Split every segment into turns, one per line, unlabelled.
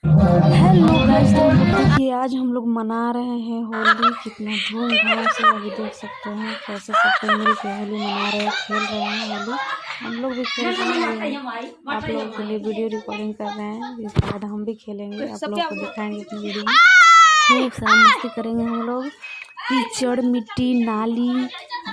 Hello guys, तो हम लोग देखिए आज हम लोग मना रहे हैं होली। कितना धूमधाम से अभी देख सकते हैं कैसे सब कोई मिल के होली मना रहे हैं, खेल रहे हैं होली। हम लोग भी खेल रहे हैं, आप लोगों के लिए वीडियो रिकॉर्डिंग कर रहे हैं। इसके बाद हम भी खेलेंगे, आप लोगों को दिखाएंगे अपनी वीडियो में। खूब सारा मस्ती करेंगे हम लोग, कीचड़ मिट्टी नाली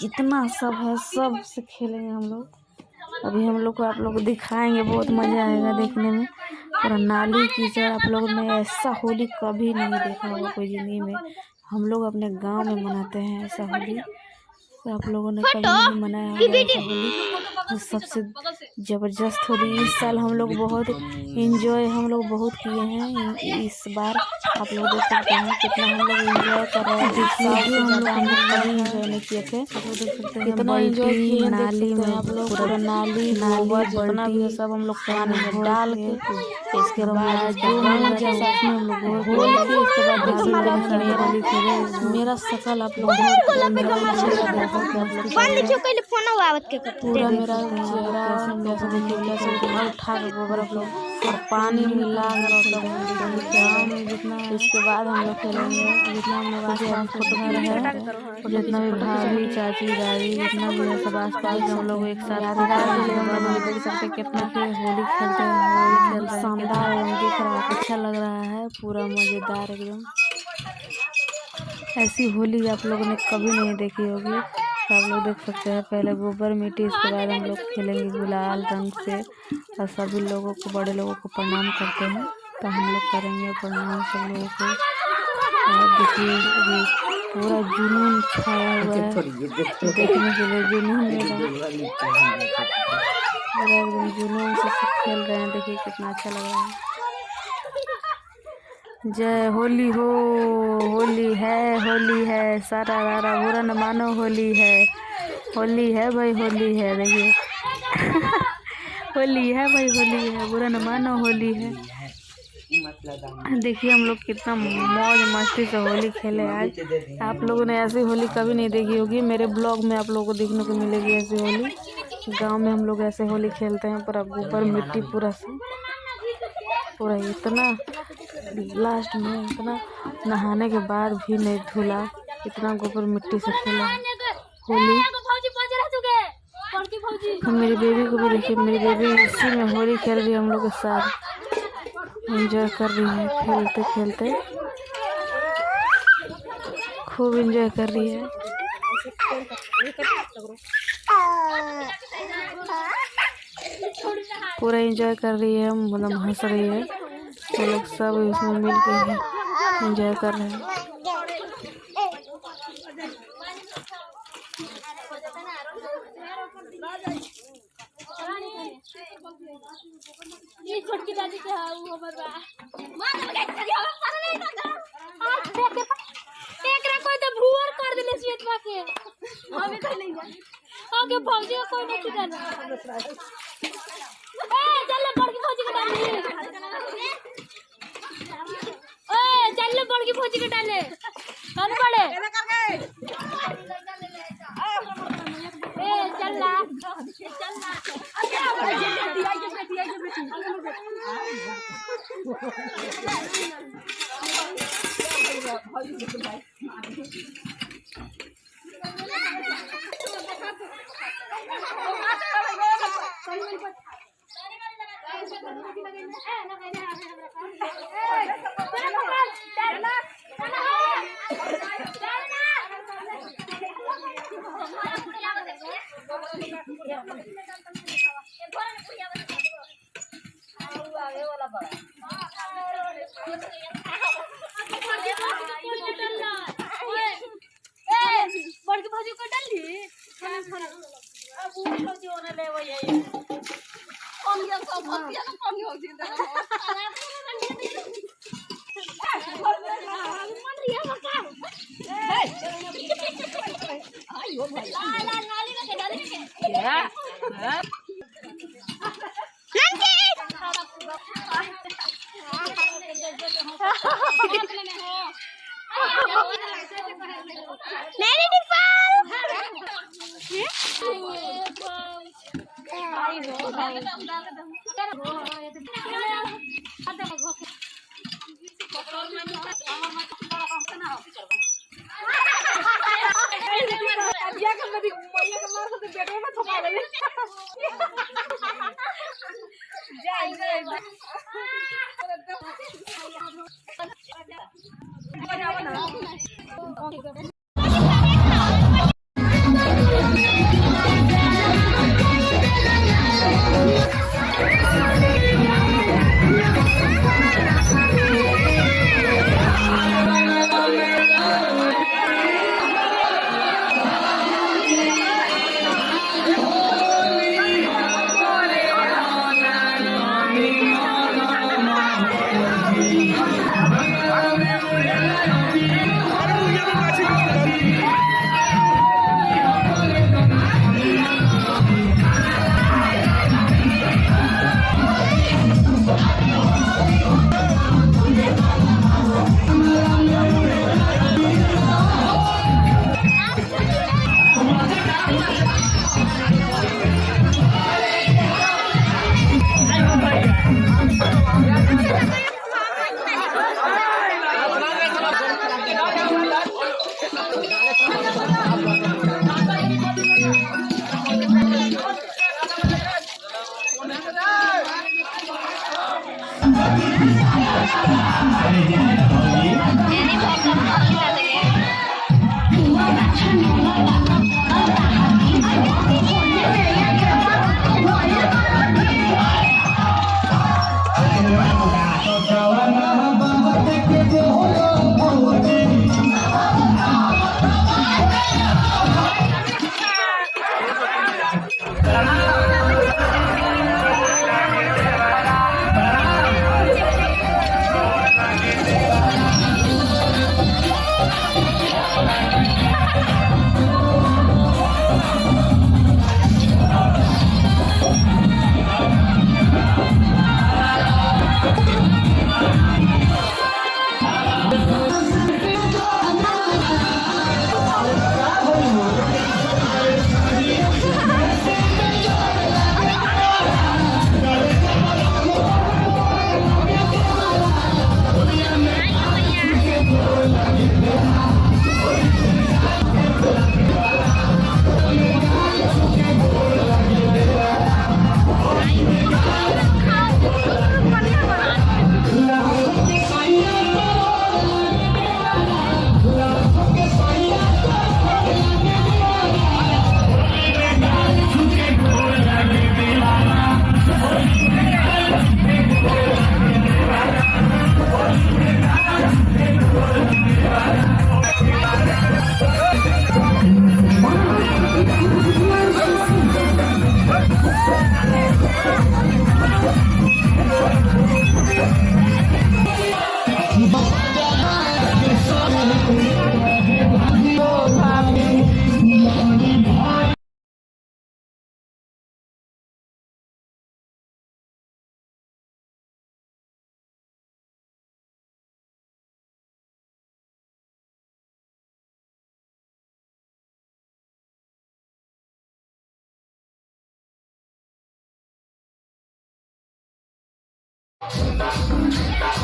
जितना सब है सब से खेलेंगे हम लोग। अभी हम लोग को आप लोग को दिखाएंगे, बहुत मज़ा आएगा देखने में। पूरा नाली कीचड़, आप लोग ने ऐसा होली कभी नहीं देखा होगा कोई ज़िंदगी में। हम लोग अपने गांव में मनाते हैं ऐसा होली, तो आप लोगों ने कभी नहीं मनाया होगा ऐसा होली। तो सबसे ज़बरदस्त होली इस साल हम लोग बहुत इंजॉय बहुत किए हैं इस बार। आप लोग देख सकते हैं कितना हम लोग इंजॉय कर रहे हैं। देखिए हम लोग कभी इंजॉय नहीं किए थे, आप लोग देख सकते हैं कितना इंजॉय किए नाली में। आप लोग पूरा नाली जितना भी है सब हम लोग पानी में डाल के, इसके बाद जो रंग जैसा हम लोग घोल के, इसके बाद देख सकते हैं मेरा शकल आप लोग पूरा मेरा चेहरा कैसे देखिए, कैसे घर उठा के गोबर आप लोग और पानी मिला जितना। इसके बाद हम लोग खेलेंगे, जितना हम लोग आस-पास फोटो घर है और जितना भी भाभी चाची दादी जितना भी है सब आस-पास हम लोग एक साथ यादगार के लिए हम लोग देख सकते हैं कितना के होली खेलते हैं। होली खेल शानदार एवं दिख रहा है, अच्छा लग रहा है, पूरा मज़ेदार एकदम। ऐसी होली आप लोगों ने कभी नहीं देखी होगी। तो आप लोग देख सकते हैं पहले गोबर मिट्टी, इसके बाद हम लोग खेलेंगे गुलाल रंग से और सभी लोगों को, बड़े लोगों को प्रणाम करते हैं। तो हम लोग करेंगे प्रणाम सब लोगों को। और देखिए अभी पूरा जुनून छाया हुआ है, देखने के लिए जुनून पूरा एकदम जुनून से सब खेल रहे हैं। देखिए कितना अच्छा लग रहा है। जय होली हो, होली है सारा रारा बुरा न मानो, होली है भाई, होली है। देखिए होली है भाई, होली है, बुरा न मानो, होली है। देखिए हम लोग कितना मौज मस्ती से होली खेले आज। आप लोगों ने ऐसी होली कभी नहीं देखी होगी, मेरे ब्लॉग में आप लोगों को देखने को मिलेगी ऐसी होली। गांव में हम लोग ऐसे होली खेलते हैं, पूरा गोबर मिट्टी पूरा इतना लास्ट में इतना नहाने के बाद भी नहीं धुला, इतना गोबर मिट्टी से खेला होली। मेरी बेबी को भी देखिए, मेरी बेबी इसी में होली खेल रही है, हम लोग के साथ एंजॉय कर रही है, खेलते खेलते खूब एंजॉय कर रही है। पूरा एंजॉय कर रही है, मतलब हंस रही है। हम लोग सब इसमें मिल के एंजॉय कर रहे हैं। ये छोटकी दादी के वो बरबा एक रे कोई तो भूर कर देले श्वेतवा के हमें तो नहीं जाने आगे भौजी कोई नहीं जाने। ए चल बड़की भौजी के डाले, ए चल बड़की भौजी के डाले कौन पड़े, ए चल ला बड़की भाजी को डाली भाजी होने ले वो ये कौन गया सब भतिया तो कौन हो जी मन रिया मका आयो भाई ला नाली में के डाली के या मेरी डिफॉल्ट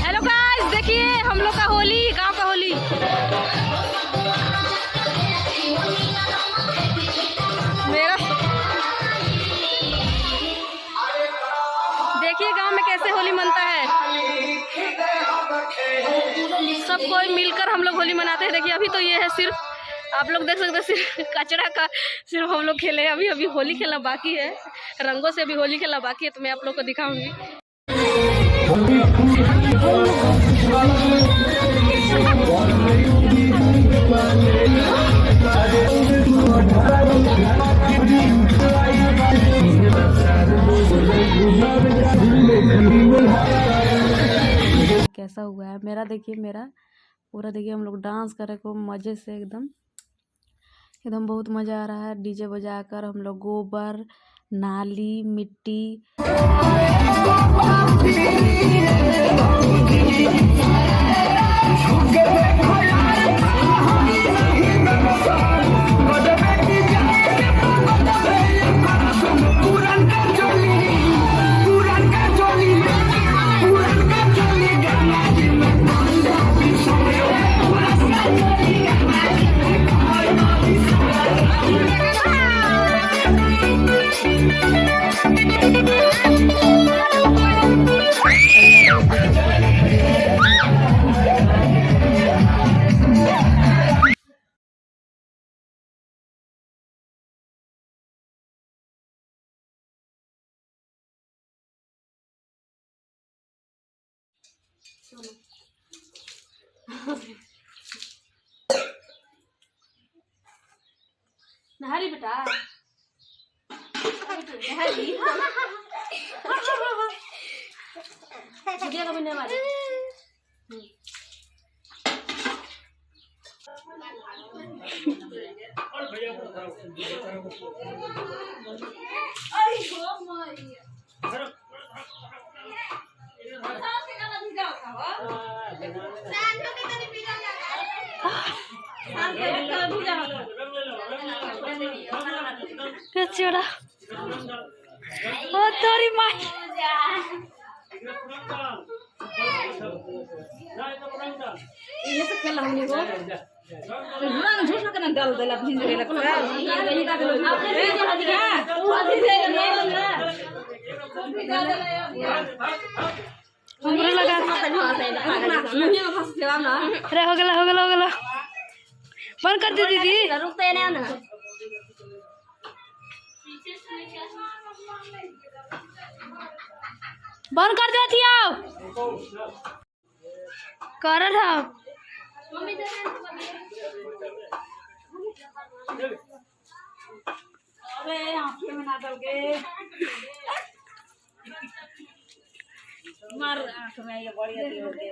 हेलो गाइस, देखिए हम लोग का होली, गांव का होली। मेरा देखिए गांव में कैसे होली मनता है। सब कोई मिलकर हम लोग होली मनाते हैं। देखिए अभी तो ये है, सिर्फ आप लोग देख सकते हैं, सिर्फ कचरा का सिर्फ हम लोग खेले। अभी होली खेलना बाकी है, रंगों से अभी होली खेलना बाकी है, तो मैं आप लोग को दिखाऊंगी।
कैसा हुआ है मेरा, देखिए मेरा पूरा, देखिए हम लोग डांस करे को मजे से एकदम बहुत मजा आ रहा है। डीजे बजाकर हम लोग गोबर, नाली, मिट्टी
नहारी बेटा नहारी कभी नहीं मारी
चोरा ओ तोरी माई
ये सब खेला हमने को रंग झूठ ना डाल देला भिन देला
हमरे लगा अरे हो गला बंद कर दे दीदी
रुकते ना ना
बंद कर देती आओ कर रहा
अरे आंखें में ना दोगे मार आंख में ये बड़ी आती होगे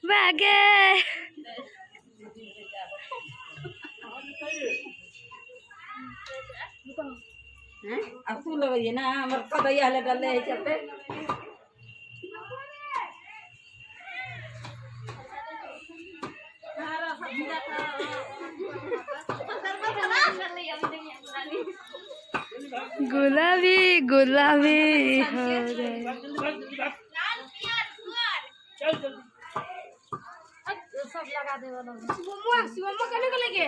बैगे
हैं अब तू लगाइए ना हमर कदैया ले डाले है चलते
गुलाबी गुलाबी हो गए
सब लगा दे वाला शिवम्मा कहने को लेके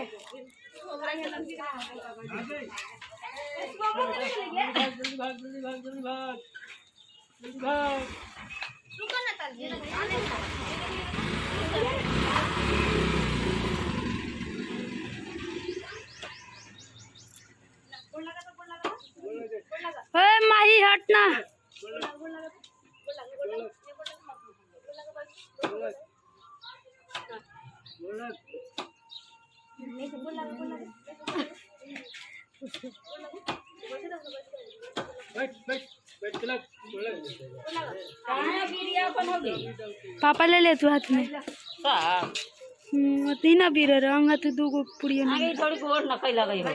माही हटना पापा ले ले तू हाथ में तीन पी रहे रंगा तू दो पुड़िया
आगे थोड़ी गोर न कई लगई हो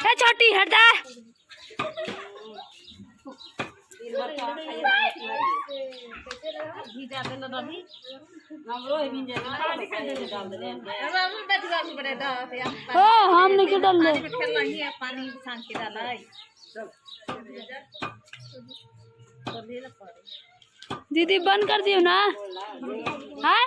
ए छोटी हटा ओ हम नहीं डाल ले
पानी छान के डाला
दीदी बंद कर दियो ना हाँ